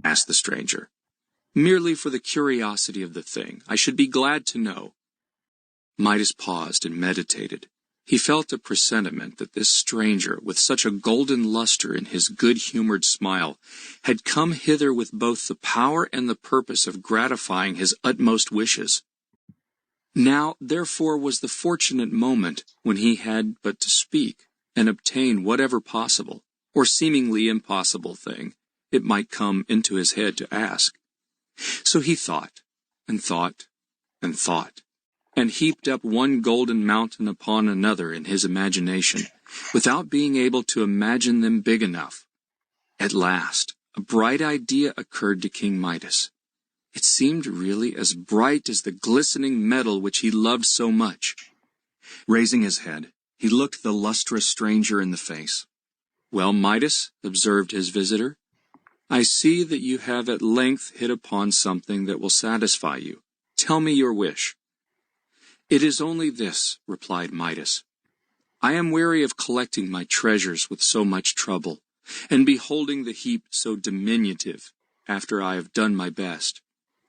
asked the stranger. "Merely for the curiosity of the thing. I should be glad to know." Midas paused and meditated. He felt a presentiment that this stranger, with such a golden luster in his good-humored smile, had come hither with both the power and the purpose of gratifying his utmost wishes. Now, therefore, was the fortunate moment when he had but to speak and obtain whatever possible, or seemingly impossible thing, it might come into his head to ask. So he thought, and thought, and thought, and heaped up one golden mountain upon another in his imagination, without being able to imagine them big enough. At last, a bright idea occurred to King Midas. It seemed really as bright as the glistening metal which he loved so much. Raising his head, he looked the lustrous stranger in the face. "Well, Midas," observed his visitor, "I see that you have at length hit upon something that will satisfy you. Tell me your wish." "It is only this," replied Midas. "I am weary of collecting my treasures with so much trouble, and beholding the heap so diminutive after I have done my best.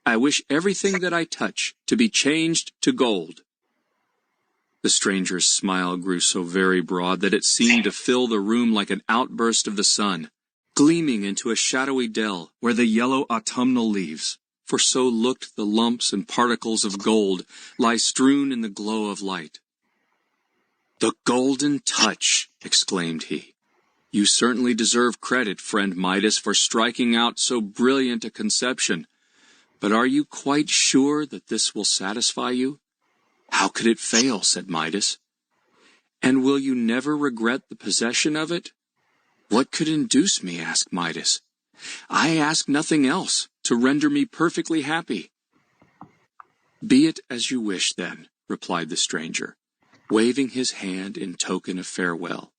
I wish everything that I touch to be changed to gold." The stranger's smile grew so very broad that it seemed to fill the room like an outburst of the sun, gleaming into a shadowy dell where the yellow autumnal leaves, for so looked the lumps and particles of gold, lie strewn in the glow of light. "The golden touch!" exclaimed he. "You certainly deserve credit, friend Midas, for striking out so brilliant a conception. But are you quite sure that this will satisfy you?" "How could it fail?" said Midas. "And will you never regret the possession of it?" "What could induce me?" asked Midas. "I ask nothing else, to render me perfectly happy." "Be it as you wish, then," replied the stranger, waving his hand in token of farewell.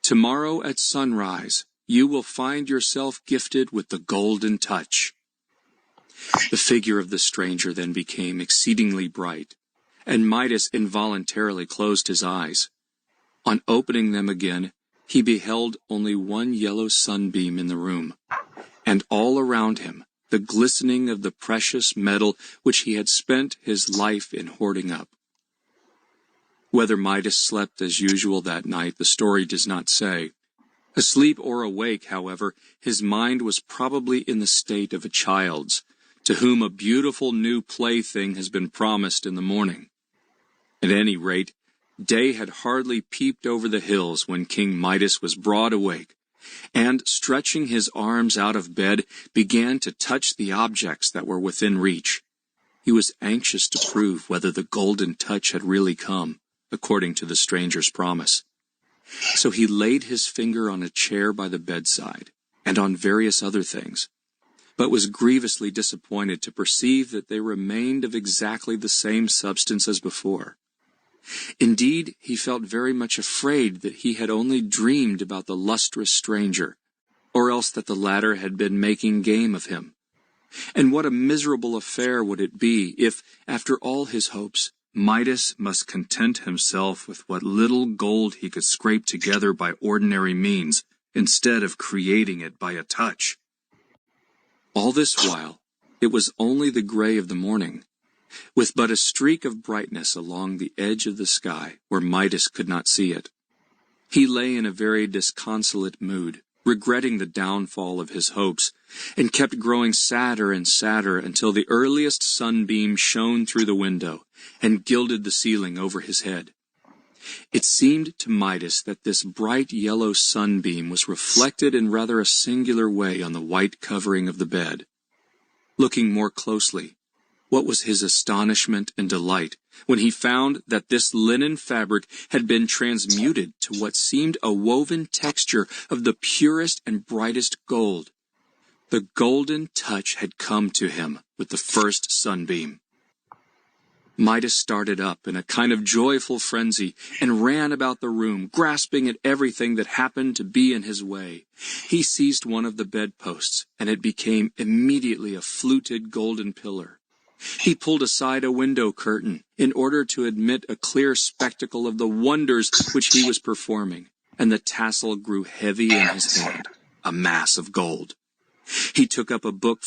"Tomorrow at sunrise, you will find yourself gifted with the golden touch." The figure of the stranger then became exceedingly bright, and Midas involuntarily closed his eyes. On opening them again, he beheld only one yellow sunbeam in the room, and all around him the glistening of the precious metal which he had spent his life in hoarding up. Whether Midas slept as usual that night, the story does not say. Asleep or awake, however, his mind was probably in the state of a child's, to whom a beautiful new plaything has been promised in the morning. At any rate, day had hardly peeped over the hills when King Midas was broad awake, and, stretching his arms out of bed, began to touch the objects that were within reach. He was anxious to prove whether the golden touch had really come, according to the stranger's promise. So he laid his finger on a chair by the bedside, and on various other things, but was grievously disappointed to perceive that they remained of exactly the same substance as before. Indeed, he felt very much afraid that he had only dreamed about the lustrous stranger, or else that the latter had been making game of him. And what a miserable affair would it be if, after all his hopes, Midas must content himself with what little gold he could scrape together by ordinary means, instead of creating it by a touch. All this while, it was only the gray of the morning, with but a streak of brightness along the edge of the sky where Midas could not see it. He lay in a very disconsolate mood, regretting the downfall of his hopes, and kept growing sadder and sadder until the earliest sunbeam shone through the window and gilded the ceiling over his head. It seemed to Midas that this bright yellow sunbeam was reflected in rather a singular way on the white covering of the bed. Looking more closely, what was his astonishment and delight when he found that this linen fabric had been transmuted to what seemed a woven texture of the purest and brightest gold. The golden touch had come to him with the first sunbeam. Midas started up in a kind of joyful frenzy and ran about the room, grasping at everything that happened to be in his way. He seized one of the bedposts, and it became immediately a fluted golden pillar. He pulled aside a window curtain in order to admit a clear spectacle of the wonders which he was performing, and the tassel grew heavy in his hand, a mass of gold. He took up a book